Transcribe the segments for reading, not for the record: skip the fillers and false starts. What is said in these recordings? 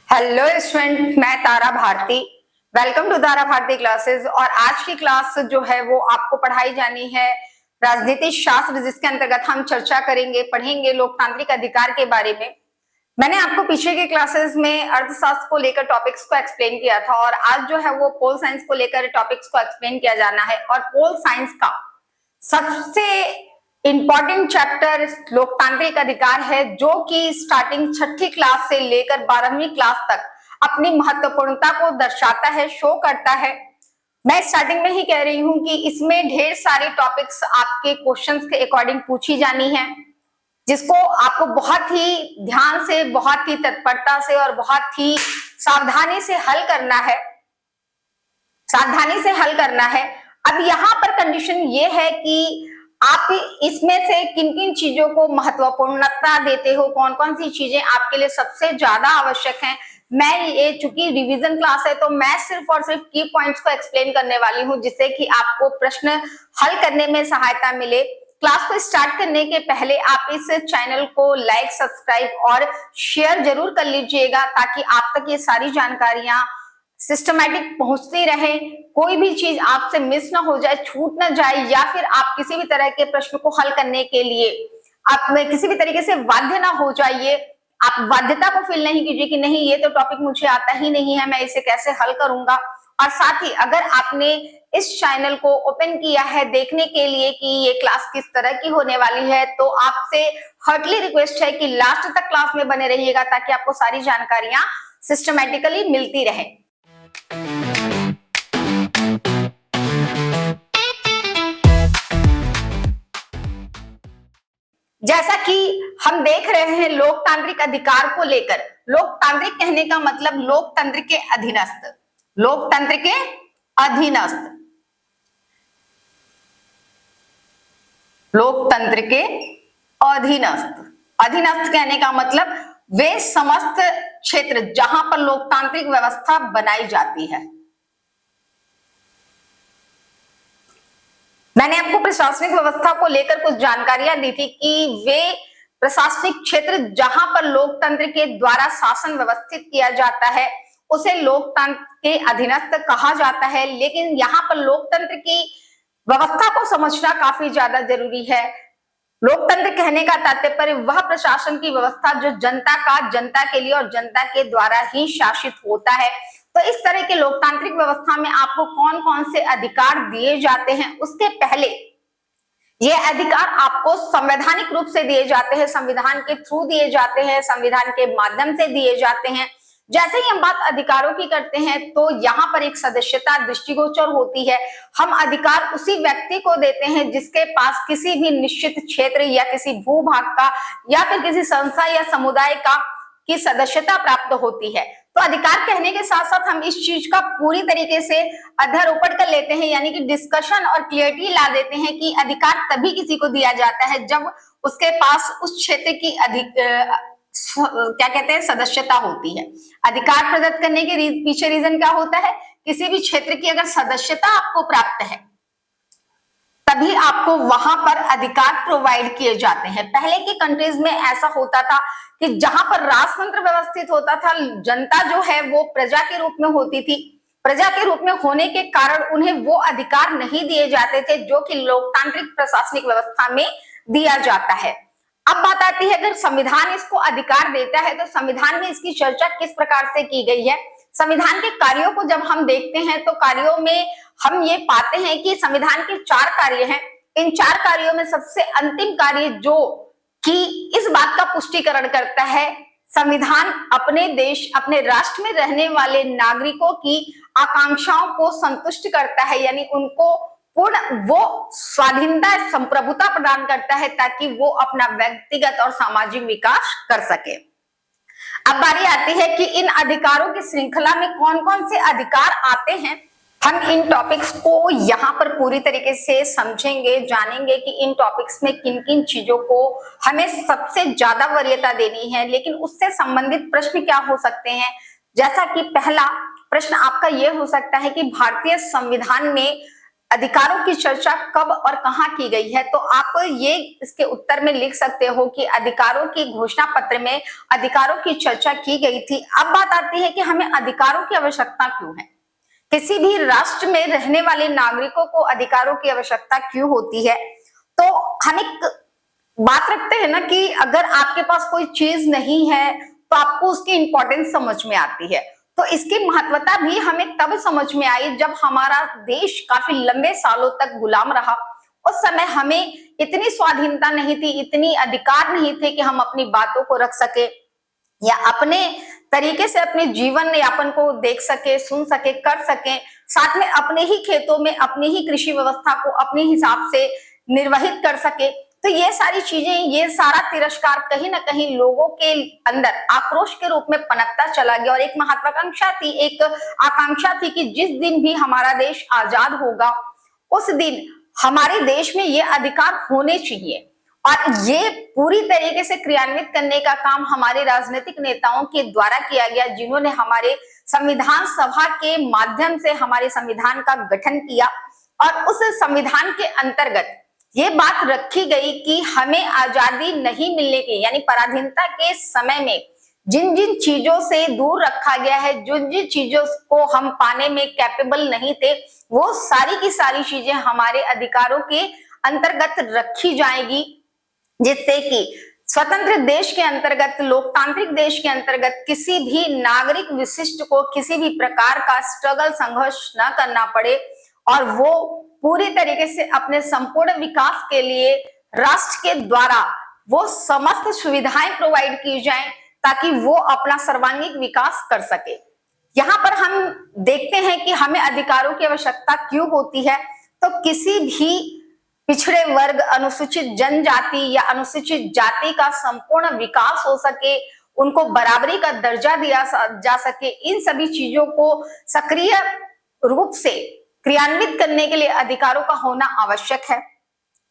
Hello student, मैं Tara Bharti. Welcome to Tara Bharti classes. और आज की क्लास जो है वो आपको पढ़ाई जानी है राजनीति शास्त्र, जिसके अंतर्गत हम चर्चा करेंगे, पढ़ेंगे लोकतांत्रिक अधिकार के बारे में। मैंने आपको पीछे के क्लासेस में अर्थशास्त्र को लेकर टॉपिक्स को एक्सप्लेन किया था और आज जो है वो पोल साइंस को लेकर टॉपिक्स को एक्सप्लेन किया जाना है। और पोल साइंस का सबसे इंपॉर्टेंट चैप्टर लोकतांत्रिक अधिकार है, जो कि स्टार्टिंग छठी क्लास से लेकर 12वीं क्लास तक अपनी महत्वपूर्णता को दर्शाता है, शो करता है। मैं स्टार्टिंग में ही कह रही हूं कि इसमें ढेर सारे टॉपिक्स आपके क्वेश्चंस के अकॉर्डिंग पूछी जानी है, जिसको आपको बहुत ही ध्यान से, बहुत ही तत्परता से और बहुत ही सावधानी से हल करना है, सावधानी से हल करना है। अब यहाँ पर कंडीशन ये है कि आप इसमें से किन किन चीजों को महत्वपूर्णता देते हो, कौन कौन सी चीजें आपके लिए सबसे ज्यादा आवश्यक हैं। मैं ये चूंकि रिवीजन क्लास है तो मैं सिर्फ और सिर्फ की पॉइंट्स को एक्सप्लेन करने वाली हूं, जिससे कि आपको प्रश्न हल करने में सहायता मिले। क्लास को स्टार्ट करने के पहले आप इस चैनल को लाइक, सब्सक्राइब और शेयर जरूर कर लीजिएगा, ताकि आप तक ये सारी जानकारियां सिस्टमैटिक पहुंचती रहे, कोई भी चीज आपसे मिस ना हो जाए, छूट ना जाए, या फिर आप किसी भी तरह के प्रश्न को हल करने के लिए आप में किसी भी तरीके से बाध्य ना हो जाइए। आप बाध्यता को फील नहीं कीजिए कि नहीं, ये तो टॉपिक मुझे आता ही नहीं है, मैं इसे कैसे हल करूंगा। और साथ ही अगर आपने इस चैनल को ओपन किया है देखने के लिए कि ये क्लास किस तरह की होने वाली है, तो आपसे हार्टली रिक्वेस्ट है कि लास्ट तक क्लास में बने रहिएगा, ताकि आपको सारी जानकारियां सिस्टमैटिकली मिलती रहे। जैसा कि हम देख रहे हैं लोकतांत्रिक अधिकार को लेकर, लोकतांत्रिक कहने का मतलब लोकतंत्र के अधीनस्थ, लोकतंत्र के अधीनस्थ, लोकतंत्र के अधीनस्थ। अधीनस्थ कहने का मतलब वे समस्त क्षेत्र जहां पर लोकतांत्रिक व्यवस्था बनाई जाती है। मैंने आपको प्रशासनिक व्यवस्था को लेकर कुछ जानकारियां दी थी कि वे प्रशासनिक क्षेत्र जहां पर लोकतंत्र के द्वारा शासन व्यवस्थित किया जाता है उसे लोकतंत्र के अधीनस्थ कहा जाता है। लेकिन यहाँ पर लोकतंत्र की व्यवस्था को समझना काफी ज्यादा जरूरी है। लोकतंत्र कहने का तात्पर्य वह प्रशासन की व्यवस्था जो जनता का, जनता के लिए और जनता के द्वारा ही शासित होता है। तो इस तरह के लोकतांत्रिक व्यवस्था में आपको कौन कौन से अधिकार दिए जाते हैं, उसके पहले ये अधिकार आपको संवैधानिक रूप से दिए जाते हैं, संविधान के थ्रू दिए जाते हैं, संविधान के माध्यम से दिए जाते हैं। जैसे ही हम बात अधिकारों की करते हैं तो यहाँ पर एक सदस्यता दृष्टिगोचर होती है। हम अधिकार उसी व्यक्ति को देते हैं जिसके पास किसी भी निश्चित क्षेत्र या किसी भूभाग का या फिर किसी संस्था या समुदाय का की सदस्यता प्राप्त होती है। तो अधिकार कहने के साथ साथ हम इस चीज का पूरी तरीके से अध्यारोपण कर लेते हैं, यानी कि डिस्कशन और क्लियरिटी ला देते हैं कि अधिकार तभी किसी को दिया जाता है जब उसके पास उस क्षेत्र की क्या कहते हैं, सदस्यता होती है। अधिकार प्रदत्त करने के पीछे रीजन क्या होता है, किसी भी क्षेत्र की अगर सदस्यता आपको प्राप्त है तभी आपको वहां पर अधिकार प्रोवाइड किए जाते हैं। पहले की कंट्रीज में ऐसा होता था कि जहां पर राजतंत्र व्यवस्थित होता था, जनता जो है वो प्रजा के रूप में होती थी। प्रजा के रूप में होने के कारण उन्हें वो अधिकार नहीं दिए जाते थे जो कि लोकतांत्रिक प्रशासनिक व्यवस्था में दिया जाता है। अब बात आती है, अगर संविधान इसको अधिकार देता है तो संविधान में इसकी चर्चा किस प्रकार से की गई है। संविधान के कार्यों को जब हम देखते हैं तो कार्यों में हम ये पाते हैं कि संविधान के 4 कार्य हैं। इन 4 कार्यों में सबसे अंतिम कार्य जो कि इस बात का पुष्टिकरण करता है, संविधान अपने देश, अपने राष्ट्र में रहने वाले नागरिकों की आकांक्षाओं को संतुष्ट करता है, यानी उनको पूर्ण वो स्वाधीनता, संप्रभुता प्रदान करता है ताकि वो अपना व्यक्तिगत और सामाजिक विकास कर सके। अब बारी आती है कि इन अधिकारों की श्रृंखला में कौन कौन से अधिकार आते हैं। हम इन टॉपिक्स को यहाँ पर पूरी तरीके से समझेंगे, जानेंगे कि इन टॉपिक्स में किन किन चीजों को हमें सबसे ज्यादा वरीयता देनी है। लेकिन उससे संबंधित प्रश्न क्या हो सकते हैं, जैसा कि पहला प्रश्न आपका यह हो सकता है कि भारतीय संविधान में अधिकारों की चर्चा कब और कहां की गई है? तो आप ये इसके उत्तर में लिख सकते हो कि अधिकारों की घोषणा पत्र में अधिकारों की चर्चा की गई थी। अब बात आती है कि हमें अधिकारों की आवश्यकता क्यों है? किसी भी राष्ट्र में रहने वाले नागरिकों को अधिकारों की आवश्यकता क्यों होती है? तो हम एक बात रखते हैं ना कि अगर आपके पास कोई चीज नहीं है तो आपको उसकी इंपॉर्टेंस समझ में आती है। तो इसकी महत्वता भी हमें तब समझ में आई जब हमारा देश काफी लंबे सालों तक गुलाम रहा। उस समय हमें इतनी स्वाधीनता नहीं थी, इतनी अधिकार नहीं थे कि हम अपनी बातों को रख सके या अपने तरीके से अपने जीवन यापन को देख सके, सुन सके, कर सके, साथ में अपने ही खेतों में अपनी ही कृषि व्यवस्था को अपने हिसाब से निर्वहित कर सके। तो ये सारी चीजें, ये सारा तिरस्कार कहीं ना कहीं लोगों के अंदर आक्रोश के रूप में पनपता चला गया और एक महत्वाकांक्षा थी, एक आकांक्षा थी कि जिस दिन भी हमारा देश आजाद होगा उस दिन हमारे देश में ये अधिकार होने चाहिए। और ये पूरी तरीके से क्रियान्वित करने का काम हमारे राजनीतिक नेताओं के द्वारा किया गया, जिन्होंने हमारे संविधान सभा के माध्यम से हमारे संविधान का गठन किया। और उस संविधान के अंतर्गत ये बात रखी गई कि हमें आजादी नहीं मिलने की, यानी पराधीनता के समय में जिन जिन चीजों से दूर रखा गया है, जिन जिन चीजों को हम पाने में कैपेबल नहीं थे, वो सारी की सारी चीजें हमारे अधिकारों के अंतर्गत रखी जाएगी, जिससे कि स्वतंत्र देश के अंतर्गत, लोकतांत्रिक देश के अंतर्गत किसी भी नागरिक विशिष्ट को किसी भी प्रकार का स्ट्रगल, संघर्ष न करना पड़े और वो पूरी तरीके से अपने संपूर्ण विकास के लिए राष्ट्र के द्वारा वो समस्त सुविधाएं प्रोवाइड की जाएं ताकि वो अपना सर्वांगीण विकास कर सके। यहाँ पर हम देखते हैं कि हमें अधिकारों की आवश्यकता क्यों होती है। तो किसी भी पिछड़े वर्ग, अनुसूचित जनजाति या अनुसूचित जाति का संपूर्ण विकास हो सके, उनको बराबरी का दर्जा दिया जा सके, इन सभी चीजों को सक्रिय रूप से क्रियान्वित करने के लिए अधिकारों का होना आवश्यक है।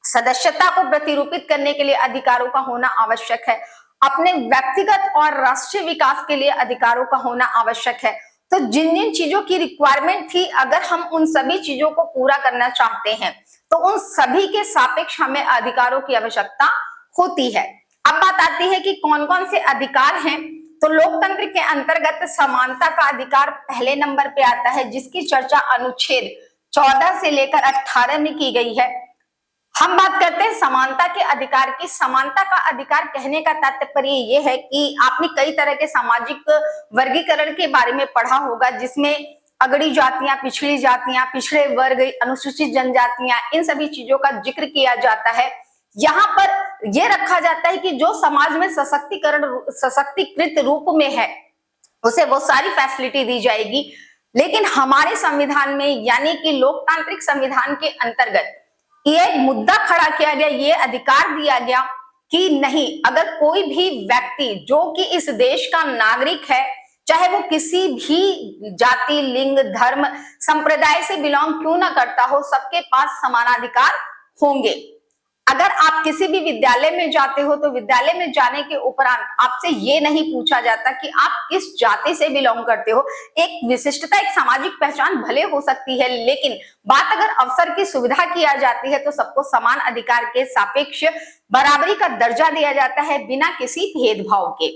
सदस्यता को प्रतिरूपित करने के लिए अधिकारों का होना आवश्यक है। अपने व्यक्तिगत और राष्ट्रीय विकास के लिए अधिकारों का होना आवश्यक है। तो जिन जिन चीजों की रिक्वायरमेंट थी, अगर हम उन सभी चीजों को पूरा करना चाहते हैं तो उन सभी के सापेक्ष हमें अधिकारों की आवश्यकता होती है। अब बात आती है कि कौन कौन से अधिकार हैं। तो लोकतंत्र के अंतर्गत समानता का अधिकार पहले नंबर पे आता है, जिसकी चर्चा अनुच्छेद 14 से लेकर 18 में की गई है। हम बात करते हैं समानता के अधिकार की। समानता का अधिकार कहने का तात्पर्य यह है कि आपने कई तरह के सामाजिक वर्गीकरण के बारे में पढ़ा होगा, जिसमें अगड़ी जातियां, पिछड़ी जातियां, पिछड़े वर्ग, अनुसूचित जनजातियां, इन सभी चीजों का जिक्र किया जाता है। यहाँ पर यह रखा जाता है कि जो समाज में सशक्तिकृत रूप में है उसे वो सारी फैसिलिटी दी जाएगी। लेकिन हमारे संविधान में, यानी कि लोकतांत्रिक संविधान के अंतर्गत ये मुद्दा खड़ा किया गया, ये अधिकार दिया गया कि नहीं, अगर कोई भी व्यक्ति जो कि इस देश का नागरिक है, चाहे वो किसी भी जाति, लिंग, धर्म, संप्रदाय से बिलोंग क्यों ना करता हो, सबके पास समानाधिकार होंगे। अगर आप किसी भी विद्यालय में जाते हो तो विद्यालय में जाने के उपरांत आपसे ये नहीं पूछा जाता कि आप किस जाति से बिलोंग करते हो। एक विशिष्टता, एक सामाजिक पहचान भले हो सकती है, लेकिन बात अगर अवसर की सुविधा किया जाती है तो सबको समान अधिकार के सापेक्ष बराबरी का दर्जा दिया जाता है, बिना किसी भेदभाव के।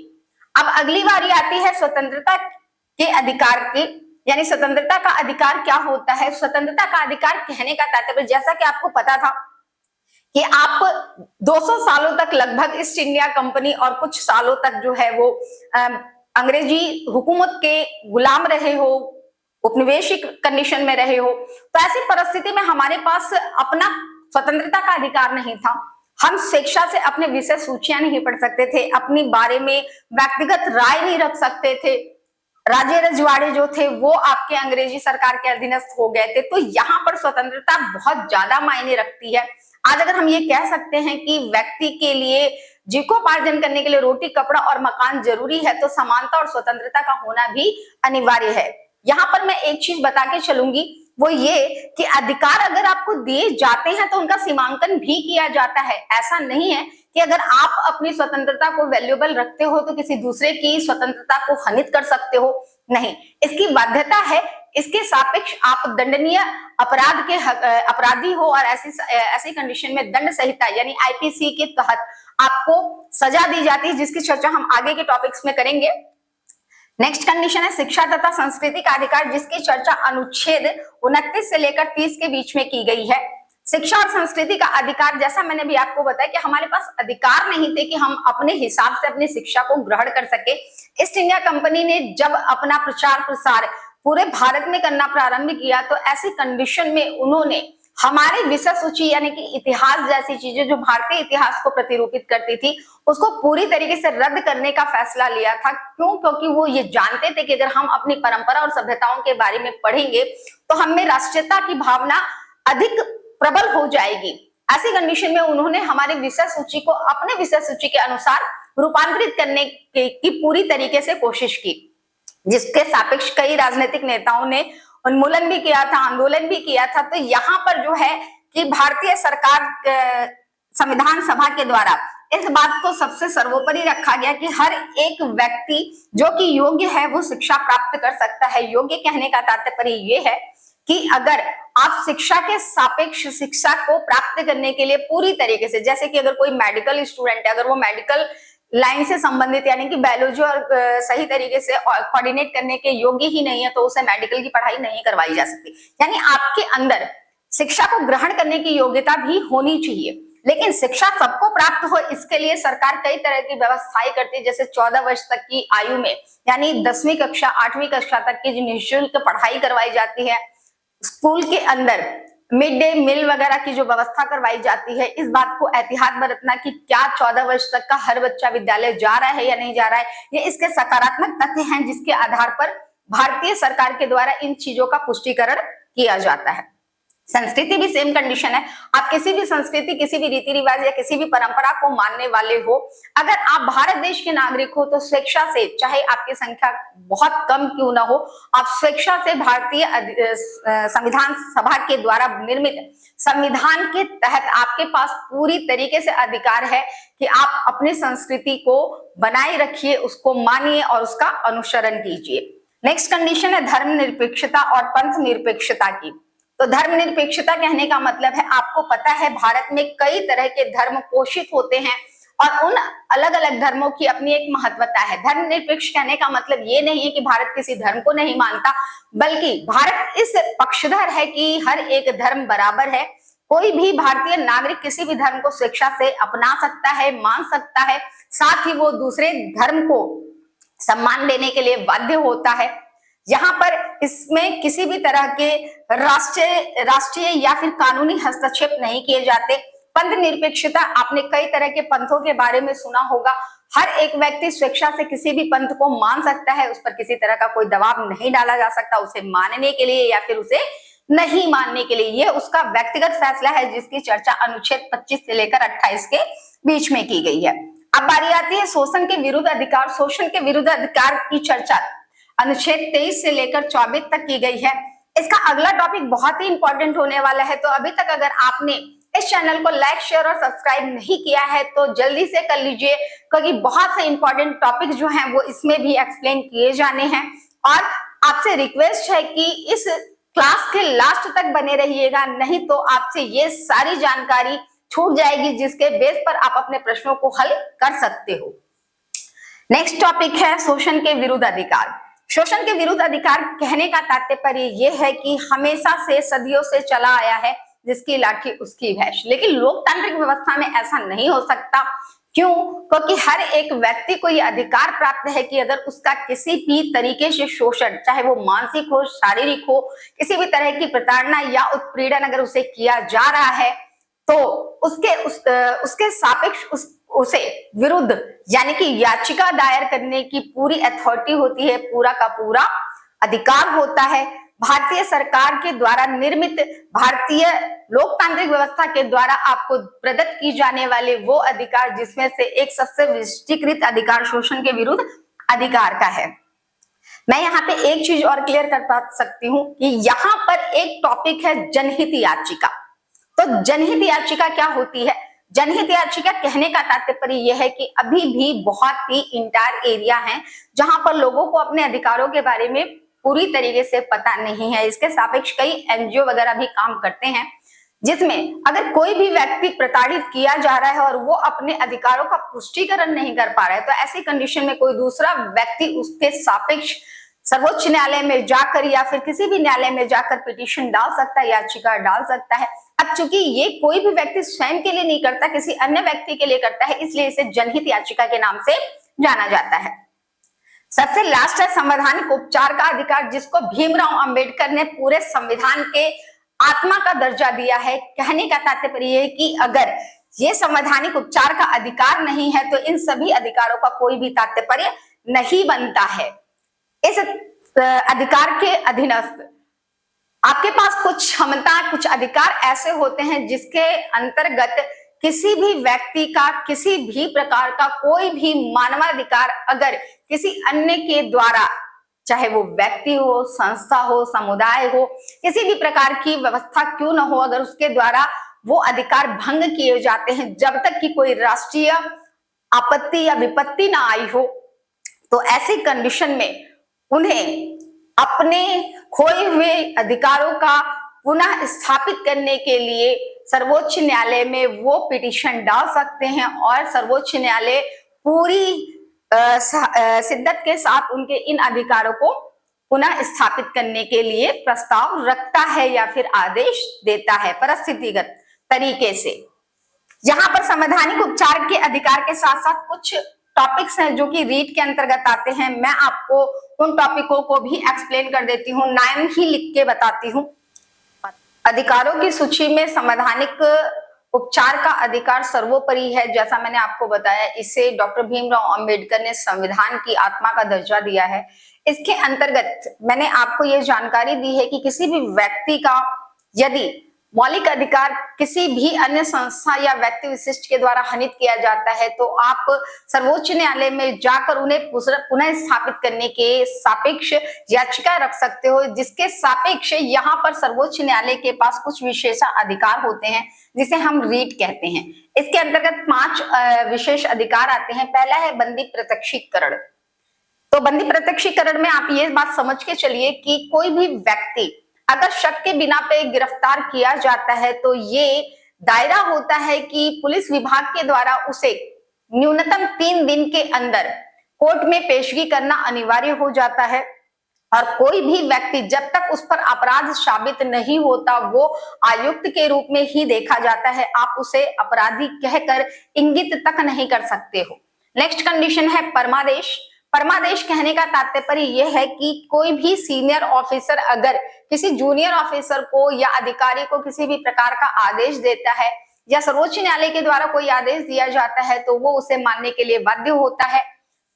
अब अगली बारी आती है स्वतंत्रता के अधिकार की, यानी स्वतंत्रता का अधिकार क्या होता है। स्वतंत्रता का अधिकार कहने का तात्पर्य, जैसा कि आपको पता था कि आप 200 सालों तक लगभग ईस्ट इंडिया कंपनी और कुछ सालों तक जो है वो अंग्रेजी हुकूमत के गुलाम रहे हो, उपनिवेशिक कंडीशन में रहे हो। तो ऐसी परिस्थिति में हमारे पास अपना स्वतंत्रता का अधिकार नहीं था। हम शिक्षा से अपने विषय सूचियां नहीं पढ़ सकते थे, अपनी बारे में व्यक्तिगत राय नहीं रख सकते थे। राज्य रजवाड़े जो थे वो आपके अंग्रेजी सरकार के अधीनस्थ हो गए थे। तो यहाँ पर स्वतंत्रता बहुत ज्यादा मायने रखती है। आज अगर हम ये कह सकते हैं कि व्यक्ति के लिए जीविकोपार्जन करने के लिए रोटी, कपड़ा और मकान जरूरी है, तो समानता और स्वतंत्रता का होना भी अनिवार्य है। यहाँ पर मैं एक चीज बता के चलूंगी, वो ये कि अधिकार अगर आपको दिए जाते हैं तो उनका सीमांकन भी किया जाता है। ऐसा नहीं है कि अगर आप अपनी स्वतंत्रता को वैल्यूएबल रखते हो तो किसी दूसरे की स्वतंत्रता को हनित कर सकते हो। नहीं, इसकी बाध्यता है इसके सापेक्ष आप दंडनीय अपराध के अपराधी हो और ऐसी कंडीशन में दंड संहिता यानी आईपीसी के तहत आपको सजा दी जाती है, जिसकी चर्चा हम आगे के टॉपिक्स में करेंगे। नेक्स्ट कंडीशन है शिक्षा तथा संस्कृति का अधिकार, जिसकी चर्चा अनुच्छेद 29 से लेकर 30 के बीच में की गई है। शिक्षा और संस्कृति का अधिकार, जैसा मैंने भी आपको बताया कि हमारे पास अधिकार नहीं थे कि हम अपने हिसाब से अपनी शिक्षा को ग्रहण कर सके। ईस्ट इंडिया कंपनी ने जब अपना प्रचार प्रसार पूरे भारत में करना प्रारंभ किया तो ऐसी कंडीशन में उन्होंने हमारे विषय सूची यानी कि इतिहास जैसी चीजें जो भारतीय इतिहास को प्रतिरूपित करती थी उसको पूरी तरीके से रद्द करने का फैसला लिया था। क्यों? क्योंकि वो ये जानते थे कि अगर हम अपनी परंपरा और सभ्यताओं के बारे में पढ़ेंगे तो हमें राष्ट्रीयता की भावना अधिक प्रबल हो जाएगी। ऐसी कंडीशन में उन्होंने हमारे विषय सूची को अपने विषय सूची के अनुसार रूपांतरित करने की पूरी तरीके से कोशिश की, जिसके सापेक्ष कई राजनीतिक नेताओं ने उन्मूलन भी किया था, आंदोलन भी किया था। तो यहाँ पर जो है कि भारतीय सरकार संविधान सभा के द्वारा इस बात को सबसे सर्वोपरि रखा गया कि हर एक व्यक्ति जो कि योग्य है वो शिक्षा प्राप्त कर सकता है। योग्य कहने का तात्पर्य ये है कि अगर आप शिक्षा के सापेक्ष शिक्षा को प्राप्त करने के लिए पूरी तरीके से, जैसे कि अगर कोई मेडिकल स्टूडेंट है, अगर वो मेडिकल लाइन से संबंधित यानी कि बायोलॉजी और सही तरीके से कोऑर्डिनेट करने के योग्य ही नहीं है तो उसे मेडिकल की पढ़ाई नहीं करवाई जा सकती। यानी आपके अंदर शिक्षा को ग्रहण करने की योग्यता भी होनी चाहिए, लेकिन शिक्षा सबको प्राप्त हो इसके लिए सरकार कई तरह की व्यवस्थाएं करती है। जैसे 14 वर्ष तक की आयु में यानी 10वीं कक्षा 8वीं कक्षा तक की निःशुल्क पढ़ाई करवाई जाती है। स्कूल के अंदर मिड डे मील वगैरह की जो व्यवस्था करवाई जाती है, इस बात को एहतियात बरतना कि क्या 14 वर्ष तक का हर बच्चा विद्यालय जा रहा है या नहीं जा रहा है, ये इसके सकारात्मक तथ्य हैं जिसके आधार पर भारतीय सरकार के द्वारा इन चीजों का पुष्टिकरण किया जाता है। संस्कृति भी सेम कंडीशन है। आप किसी भी संस्कृति, किसी भी रीति रिवाज या किसी भी परंपरा को मानने वाले हो, अगर आप भारत देश के नागरिक हो तो स्वेच्छा से, चाहे आपकी संख्या बहुत कम क्यों ना हो, आप स्वेच्छा से भारतीय संविधान सभा के द्वारा निर्मित संविधान के तहत आपके पास पूरी तरीके से अधिकार है कि आप अपनी संस्कृति को बनाए रखिए, उसको मानिए और उसका अनुसरण कीजिए। नेक्स्ट कंडीशन है धर्मनिरपेक्षता और पंथ निरपेक्षता की। तो धर्मनिरपेक्षता कहने का मतलब है, आपको पता है भारत में कई तरह के धर्म पोषित होते हैं और उन अलग अलग धर्मों की अपनी एक महत्वता है। धर्मनिरपेक्ष कहने का मतलब ये नहीं है कि भारत किसी धर्म को नहीं मानता, बल्कि भारत इस पक्षधर है कि हर एक धर्म बराबर है। कोई भी भारतीय नागरिक किसी भी धर्म को स्वेच्छा से अपना सकता है, मान सकता है, साथ ही वो दूसरे धर्म को सम्मान देने के लिए बाध्य होता है। यहाँ पर इसमें किसी भी तरह के राष्ट्रीय या फिर कानूनी हस्तक्षेप नहीं किए जाते। पंथ निरपेक्षता, आपने कई तरह के पंथों के बारे में सुना होगा। हर एक व्यक्ति स्वेच्छा से किसी भी पंथ को मान सकता है, उस पर किसी तरह का कोई दबाव नहीं डाला जा सकता उसे मानने के लिए या फिर उसे नहीं मानने के लिए। ये उसका व्यक्तिगत फैसला है जिसकी चर्चा अनुच्छेद 25 से लेकर 28 के बीच में की गई है। अब बारी आती है शोषण के विरुद्ध अधिकार। शोषण के विरुद्ध अधिकार की चर्चा अनुच्छेद 23 से लेकर 24 तक की गई है। इसका अगला टॉपिक बहुत ही इंपॉर्टेंट होने वाला है, तो अभी तक अगर आपने इस चैनल को लाइक, शेयर और सब्सक्राइब नहीं किया है तो जल्दी से कर लीजिए, क्योंकि बहुत से इंपॉर्टेंट टॉपिक जो हैं वो इसमें भी एक्सप्लेन किए जाने हैं। और आपसे रिक्वेस्ट है कि इस क्लास के लास्ट तक बने रहिएगा, नहीं तो आपसे ये सारी जानकारी छूट जाएगी जिसके बेस पर आप अपने प्रश्नों को हल कर सकते हो। नेक्स्ट टॉपिक है शोषण के विरुद्ध अधिकार। शोषण के विरुद्ध अधिकार कहने का तात्पर्य यह है कि हमेशा से सदियों से चला आया है जिसकी लाठी उसकी भैंस, लेकिन लोकतांत्रिक व्यवस्था में ऐसा नहीं हो सकता। क्यों? क्योंकि हर एक व्यक्ति को यह अधिकार प्राप्त है कि अगर उसका किसी भी तरीके से शोषण, चाहे वो मानसिक हो, शारीरिक हो, किसी भी तरह की प्रताड़ना या उत्पीड़न अगर उसे किया जा रहा है तो उसके सापेक्ष उसे विरुद्ध यानी कि याचिका दायर करने की पूरी अथॉरिटी होती है, पूरा का पूरा अधिकार होता है। भारतीय सरकार के द्वारा निर्मित भारतीय लोकतांत्रिक व्यवस्था के द्वारा आपको प्रदत्त की जाने वाले वो अधिकार जिसमें से एक सबसे विशिष्टीकृत अधिकार शोषण के विरुद्ध अधिकार का है। मैं यहाँ पे एक चीज और क्लियर कर सकती हूँ कि यहाँ पर एक टॉपिक है जनहित याचिका। तो जनहित याचिका क्या होती है? जनहित याचिका कहने का तात्पर्य यह है कि अभी भी बहुत ही इंटायर एरिया है जहां पर लोगों को अपने अधिकारों के बारे में पूरी तरीके से पता नहीं है। इसके सापेक्ष कई एनजीओ वगैरह भी काम करते हैं, जिसमें अगर कोई भी व्यक्ति प्रताड़ित किया जा रहा है और वो अपने अधिकारों का पुष्टिकरण नहीं कर पा रहा है, तो ऐसी कंडीशन में कोई दूसरा व्यक्ति उसके सापेक्ष सर्वोच्च न्यायालय में जाकर या फिर किसी भी न्यायालय में जाकर पिटीशन डाल सकता है, याचिका डाल सकता है। अब चूंकि ये कोई भी व्यक्ति स्वयं के लिए नहीं करता, किसी अन्य व्यक्ति के लिए करता है, इसलिए इसे जनहित याचिका के नाम से जाना जाता है। सबसे लास्ट है संवैधानिक उपचार का अधिकार, जिसको भीमराव अंबेडकर ने पूरे संविधान के आत्मा का दर्जा दिया है। कहने का तात्पर्य यह है कि अगर ये संवैधानिक उपचार का अधिकार नहीं है तो इन सभी अधिकारों का कोई भी तात्पर्य नहीं बनता है। इस अधिकार के अधीनस्थ आपके पास कुछ क्षमता, कुछ अधिकार ऐसे होते हैं जिसके अंतर्गत किसी भी व्यक्ति का किसी भी प्रकार का कोई भी मानवाधिकार अगर किसी अन्य के द्वारा, चाहे वो व्यक्ति हो, संस्था हो, समुदाय हो, किसी भी प्रकार की व्यवस्था क्यों न हो, अगर उसके द्वारा वो अधिकार भंग किए जाते हैं, जब तक कि कोई राष्ट्रीय आपत्ति या विपत्ति ना आई हो, तो ऐसी कंडीशन में उन्हें अपने खोए हुए अधिकारों का पुनः स्थापित करने के लिए सर्वोच्च न्यायालय में वो पिटीशन डाल सकते हैं और सर्वोच्च न्यायालय पूरी शिद्दत के साथ उनके इन अधिकारों को पुनः स्थापित करने के लिए प्रस्ताव रखता है या फिर आदेश देता है परिस्थितिगत तरीके से। यहाँ पर संवैधानिक उपचार के अधिकार के साथ साथ कुछ टॉपिक्स हैं जो कि रीट के अंतर्गत आते हैं। मैं आपको उन टॉपिकों को भी एक्सप्लेन कर देती हूँ, नाम ही लिख के बताती हूँ। अधिकारों की सूची में संवैधानिक उपचार का अधिकार सर्वोपरि है। जैसा मैंने आपको बताया, इसे डॉक्टर भीमराव अंबेडकर ने संविधान की आत्मा का दर्जा दिया है। इसके अंतर्गत मैंने आपको ये जानकारी दी है कि किसी भी व्यक्ति का यदि मौलिक अधिकार किसी भी अन्य संस्था या व्यक्ति विशिष्ट के द्वारा हनित किया जाता है तो आप सर्वोच्च न्यायालय में जाकर उन्हें पुनः स्थापित करने के सापेक्ष याचिका रख सकते हो, जिसके सापेक्ष यहाँ पर सर्वोच्च न्यायालय के पास कुछ विशेष अधिकार होते हैं जिसे हम रीट कहते हैं। इसके अंतर्गत 5 विशेष अधिकार आते हैं। पहला है बंदी प्रत्यक्षीकरण। तो बंदी प्रत्यक्षीकरण में आप ये बात समझ के चलिए कि कोई भी व्यक्ति अगर शक के बिना पे गिरफ्तार किया जाता है तो ये दायरा होता है कि पुलिस विभाग के द्वारा उसे न्यूनतम 3 दिन के अंदर कोर्ट में पेशगी करना अनिवार्य हो जाता है और कोई भी व्यक्ति जब तक उस पर अपराध साबित नहीं होता वो आयुक्त के रूप में ही देखा जाता है। आप उसे अपराधी कहकर इंगित तक नहीं कर सकते हो। नेक्स्ट कंडीशन है परमादेश। परमादेश कहने का तात्पर्य यह है कि कोई भी सीनियर ऑफिसर अगर किसी जूनियर ऑफिसर को या अधिकारी को किसी भी प्रकार का आदेश देता है या सर्वोच्च न्यायालय के द्वारा कोई आदेश दिया जाता है तो वो उसे मानने के लिए बाध्य होता है।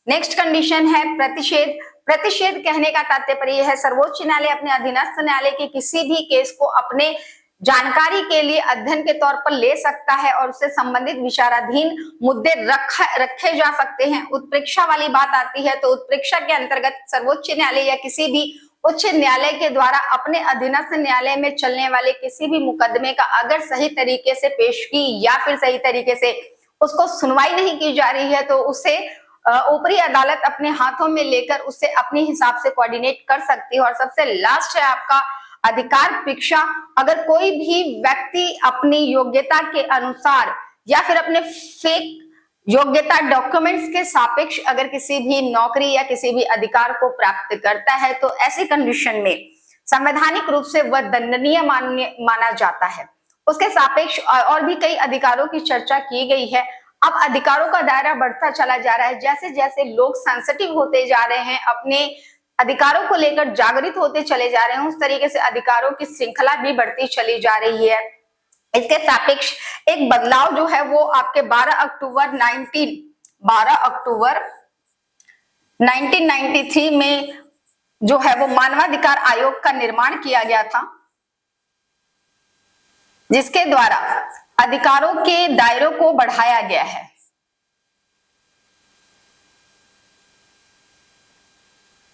नेक्स्ट कंडीशन है प्रतिषेध। प्रतिषेध कहने का तात्पर्य यह है सर्वोच्च न्यायालय अपने अधीनस्थ न्यायालय के किसी भी केस को अपने जानकारी के लिए अध्ययन के तौर पर ले सकता है और उससे संबंधित विचाराधीन मुद्दे रखे जा सकते हैं। उत्प्रेक्षा वाली बात आती है तो उत्प्रेक्षा के अंतर्गत सर्वोच्च न्यायालय या किसी भी उच्च न्यायालय के द्वारा अपने अधीनस्थ न्यायालय में चलने वाले किसी भी मुकदमे का अगर सही तरीके से पेशगी या फिर सही तरीके से उसको सुनवाई नहीं की जा रही है तो उसे ऊपरी अदालत अपने हाथों में लेकर उसे अपने हिसाब से कोऑर्डिनेट कर सकती है। और सबसे लास्ट है आपका अधिकार परीक्षा। अगर कोई भी व्यक्ति अपनी योग्यता के अनुसार या फिर अपने फेक योग्यता डॉक्यूमेंट्स के सापेक्ष अगर किसी भी नौकरी या किसी भी अधिकार को प्राप्त करता है तो ऐसी कंडीशन में संवैधानिक रूप से वह दंडनीय माना जाता है। उसके सापेक्ष और भी कई अधिकारों की चर्चा की गई है। अब अधिकारों का दायरा बढ़ता चला जा रहा है। जैसे जैसे लोग सेंसिटिव होते जा रहे हैं, अपने अधिकारों को लेकर जागृत होते चले जा रहे हैं, उस तरीके से अधिकारों की श्रृंखला भी बढ़ती चली जा रही है। इसके सापेक्ष एक बदलाव जो है वो आपके 12 अक्टूबर 1993 में जो है वो मानवाधिकार आयोग का निर्माण किया गया था, जिसके द्वारा अधिकारों के दायरों को बढ़ाया गया है।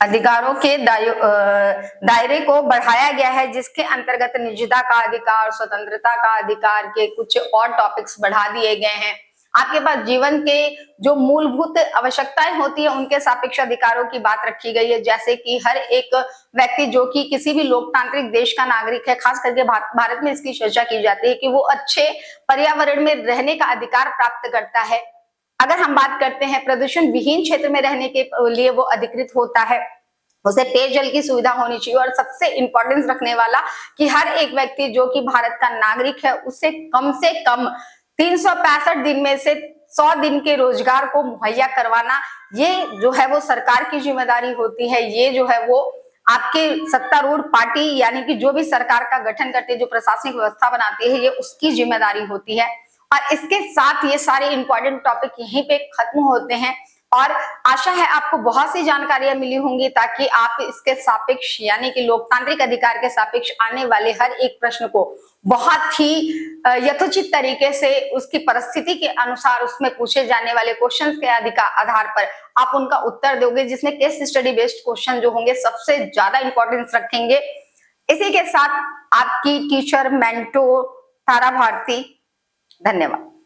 अधिकारों के दायरे को बढ़ाया गया है, जिसके अंतर्गत निजता का अधिकार, स्वतंत्रता का अधिकार के कुछ और टॉपिक्स बढ़ा दिए गए हैं। आपके पास जीवन के जो मूलभूत आवश्यकताएं होती है उनके सापेक्ष अधिकारों की बात रखी गई है, जैसे कि हर एक व्यक्ति जो कि किसी भी लोकतांत्रिक देश का नागरिक है, खास करके भारत में इसकी चर्चा की जाती है कि वो अच्छे पर्यावरण में रहने का अधिकार प्राप्त करता है। अगर हम बात करते हैं प्रदूषण विहीन क्षेत्र में रहने के लिए वो अधिकृत होता है, उसे पेयजल की सुविधा होनी चाहिए, और सबसे इंपॉर्टेंस रखने वाला कि हर एक व्यक्ति जो कि भारत का नागरिक है उसे कम से कम 365 दिन में से 100 दिन के रोजगार को मुहैया करवाना, ये जो है वो सरकार की जिम्मेदारी होती है। ये जो है वो आपके सत्तारूढ़ पार्टी यानी कि जो भी सरकार का गठन करती है, जो प्रशासनिक व्यवस्था बनाती है, ये उसकी जिम्मेदारी होती है। और इसके साथ ये सारे इंपॉर्टेंट टॉपिक यहीं पे खत्म होते हैं, और आशा है आपको बहुत सी जानकारियां मिली होंगी, ताकि आप इसके सापेक्ष यानी कि लोकतांत्रिक अधिकार के सापेक्ष आने वाले हर एक प्रश्न को बहुत ही यथोचित तरीके से उसकी परिस्थिति के अनुसार उसमें पूछे जाने वाले क्वेश्चंस के आधार पर आप उनका उत्तर दोगे, जिसमें केस स्टडी बेस्ड क्वेश्चन जो होंगे सबसे ज्यादा इंपॉर्टेंस रखेंगे। इसी के साथ आपकी टीचर मेंटोर तारा भारती, धन्यवाद।